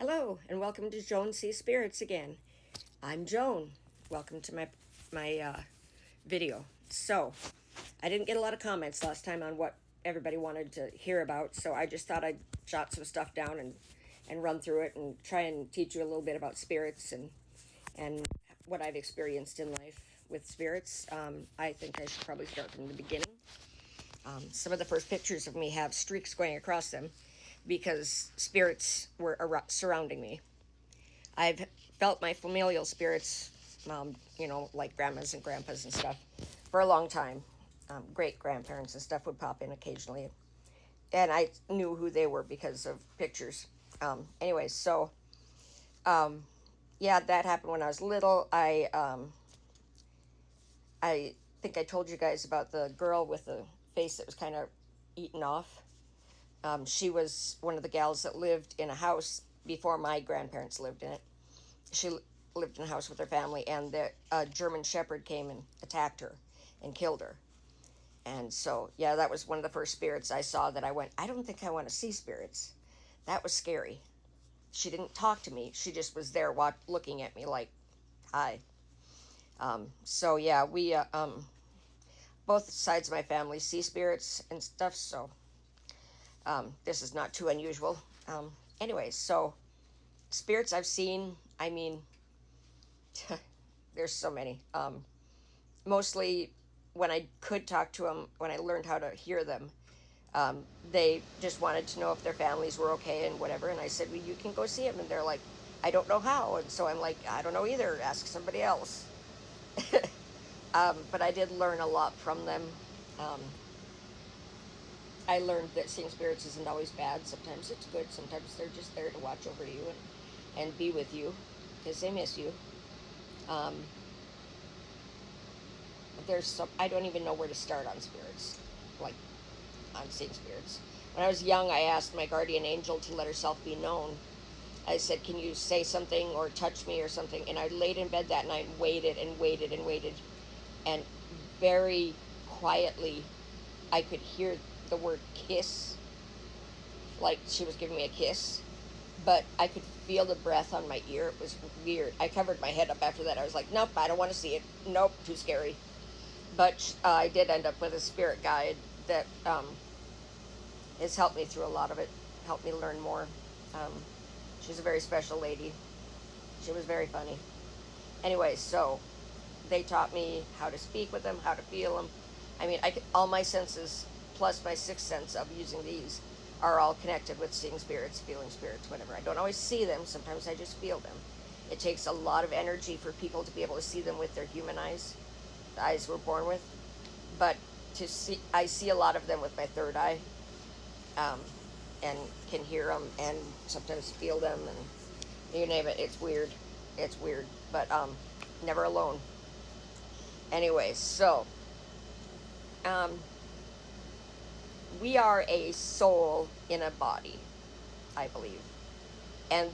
Hello, and welcome to Joan Sees Spirits again. I'm Joan. Welcome to my video. So, I didn't get a lot of comments last time on what everybody wanted to hear about, so I just thought I'd jot some stuff down and run through it and try and teach you a little bit about spirits and what I've experienced in life with spirits. I think I should probably start from the beginning. Some of the first pictures of me have streaks going across them because spirits were surrounding me. I've felt my familial spirits, like grandmas and grandpas and stuff, for a long time. Great grandparents and stuff would pop in occasionally. And I knew who they were because of pictures. Anyways, so, yeah, that happened when I was little. I think I told you guys about the girl with the face that was kind of eaten off. She was one of the gals that lived in a house before my grandparents lived in it. She lived in a house with her family, and the German Shepherd came and attacked her and killed her. And so, yeah, that was one of the first spirits I saw that I went, I don't think I want to see spirits. That was scary. She didn't talk to me. She just was there looking at me like, hi. So, yeah, we, both sides of my family see spirits and stuff, so this is not too unusual. Anyway, so spirits I've seen, I mean, there's so many. Mostly when I could talk to them, when I learned how to hear them, they just wanted to know if their families were okay and whatever. And I said, well, you can go see them. And they're like, I don't know how. And so I'm like, I don't know either. Ask somebody else. But I did learn a lot from them. I learned that seeing spirits isn't always bad. Sometimes it's good. Sometimes they're just there to watch over you and be with you because they miss you. There's some, I don't even know where to start on spirits, like on seeing spirits. When I was young, I asked my guardian angel to let herself be known. I said, can you say something or touch me or something? And I laid in bed that night and waited and waited and waited. And very quietly, I could hear the word kiss, like she was giving me a kiss, but I could feel the breath on my ear. It was weird. I covered my head up after that. I was like, nope, I don't want to see it. Nope, too scary. But I did end up with a spirit guide that has helped me through a lot of it, helped me learn more. She's a very special lady. She was very funny. Anyway, so they taught me how to speak with them, how to feel them. I mean, all my senses plus my sixth sense of using these are all connected with seeing spirits, feeling spirits, whatever. I don't always see them. Sometimes I just feel them. It takes a lot of energy for people to be able to see them with their human eyes, the eyes we're born with. But I see a lot of them with my third eye, and can hear them and sometimes feel them, and you name it. It's weird. It's weird, but never alone. Anyway, so we are a soul in a body, I believe. And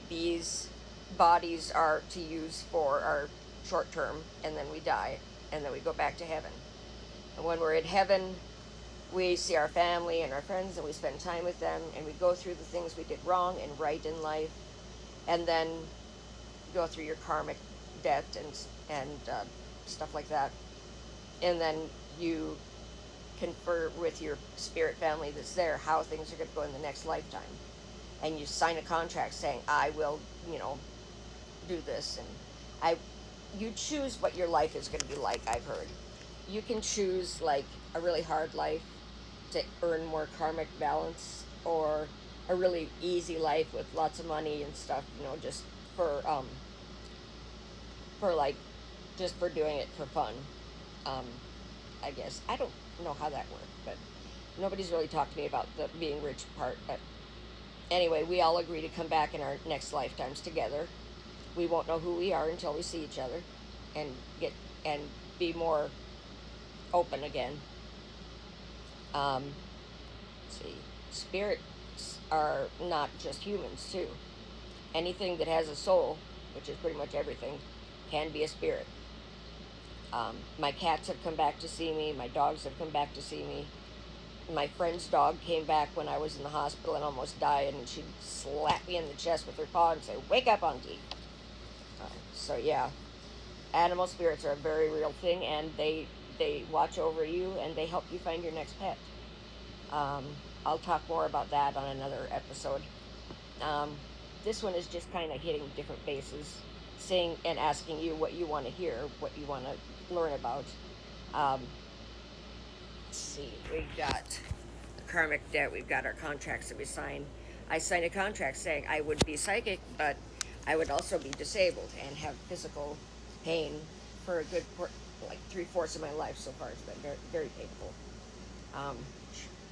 these bodies are to use for our short term, and then we die, and then we go back to heaven. And when we're in heaven, we see our family and our friends, and we spend time with them, and we go through the things we did wrong and right in life, and then go through your karmic debt and stuff like that. And then you confer with your spirit family that's there how things are going to go in the next lifetime, and you sign a contract saying, I will do this, and you choose what your life is going to be like. I've heard you can choose like a really hard life to earn more karmic balance, or a really easy life with lots of money and stuff, just for like just for doing it for fun. I guess I don't know how that worked, but nobody's really talked to me about the being rich part. But anyway, we all agree to come back in our next lifetimes together. We won't know who we are until we see each other and be more open again. Let's see, spirits are not just humans too. Anything that has a soul, which is pretty much everything, can be a spirit. My cats have come back to see me. My dogs have come back to see me. My friend's dog came back when I was in the hospital and almost died, and she'd slap me in the chest with her paw and say, "Wake up, Auntie." So yeah, animal spirits are a very real thing, and they watch over you and they help you find your next pet. Um, I'll talk more about that on another episode. Um, this one is just kind of hitting different bases, saying and asking you what you want to hear, what you want to learn about. Um, let's see, we've got karmic debt. We've got our contracts that we sign. I signed a contract saying I would be psychic, but I would also be disabled and have physical pain for a good, like 3/4 of my life so far. It's been very, very painful. Um,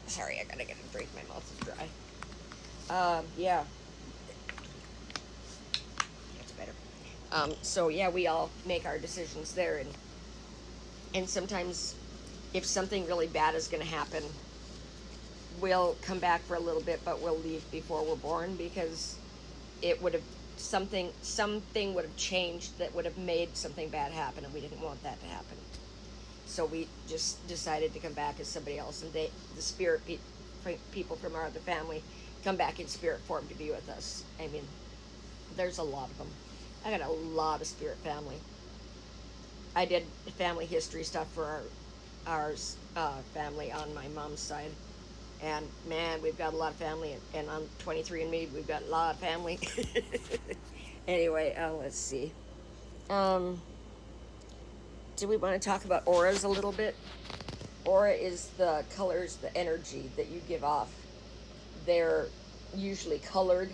sorry, I gotta get a drink. My mouth is dry. Yeah, that's better. So yeah, we all make our decisions there, and sometimes if something really bad is going to happen, we'll come back for a little bit, but we'll leave before we're born because it would have something would have changed that would have made something bad happen, and we didn't want that to happen. So we just decided to come back as somebody else, and the spirit people from our other family come back in spirit form to be with us. I mean, there's a lot of them. I got a lot of spirit family. I did family history stuff for our family on my mom's side, and man, we've got a lot of family, and on 23andMe, we've got a lot of family. Anyway, let's see. Um, do we want to talk about auras a little bit? Aura is the colors, the energy that you give off. They're usually colored.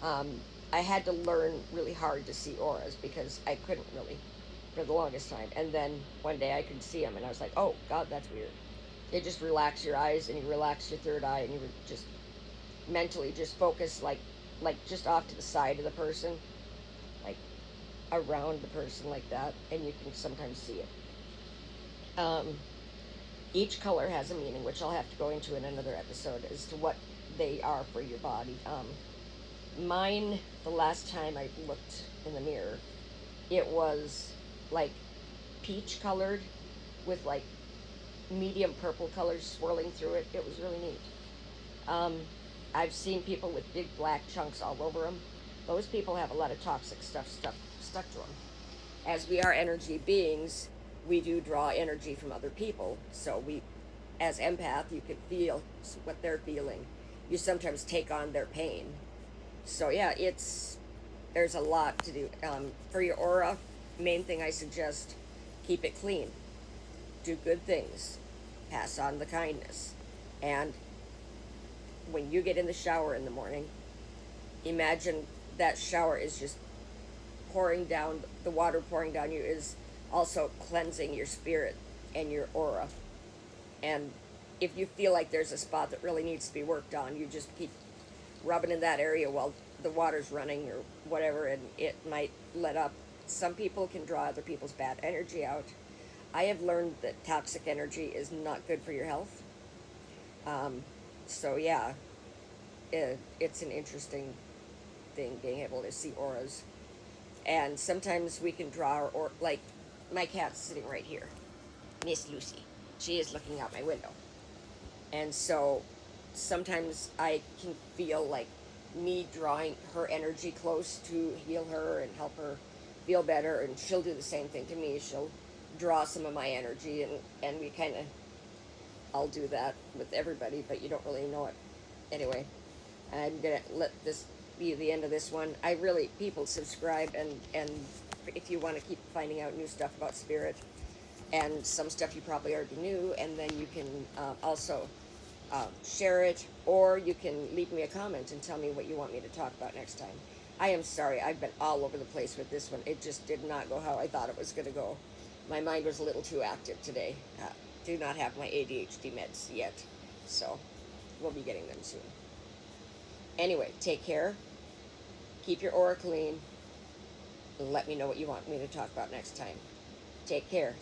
Um, I had to learn really hard to see auras because I couldn't really for the longest time. And then one day I could see them, and I was like, oh, God, that's weird. It just relax your eyes, and you relax your third eye, and you just mentally just focus like just off to the side of the person, like around the person like that, and you can sometimes see it. Um, each color has a meaning, which I'll have to go into in another episode as to what they are for your body. Mine, the last time I looked in the mirror, it was like peach colored with like medium purple colors swirling through it. It was really neat. Um, I've seen people with big black chunks all over them. Those people have a lot of toxic stuff stuck to them. As we are energy beings, we do draw energy from other people. So we, as empath, you can feel what they're feeling. You sometimes take on their pain. So yeah, there's a lot to do. For your aura, main thing I suggest, keep it clean. Do good things. Pass on the kindness. And when you get in the shower in the morning, imagine that shower is just pouring down, the water pouring down you is also cleansing your spirit and your aura. And if you feel like there's a spot that really needs to be worked on, you just keep rubbing in that area while the water's running or whatever, and it might let up. Some people can draw other people's bad energy out. I have learned that toxic energy is not good for your health. Um, so yeah, it's an interesting thing being able to see auras. And sometimes we can draw or like my cat's sitting right here, Miss Lucy. She is looking out my window. And so sometimes I can feel like me drawing her energy close to heal her and help her feel better, and she'll do the same thing to me. She'll draw some of my energy, and we kind of, I'll do that with everybody, but you don't really know it. Anyway, I'm gonna let this be the end of this one. I really, people subscribe, and if you want to keep finding out new stuff about spirit, and some stuff you probably already knew, and then you can also share it, or you can leave me a comment and tell me what you want me to talk about next time. I am sorry, I've been all over the place with this one. It just did not go how I thought it was going to go. My mind was a little too active today. Do not have my ADHD meds yet, so we'll be getting them soon. Anyway, take care. Keep your aura clean. And let me know what you want me to talk about next time. Take care.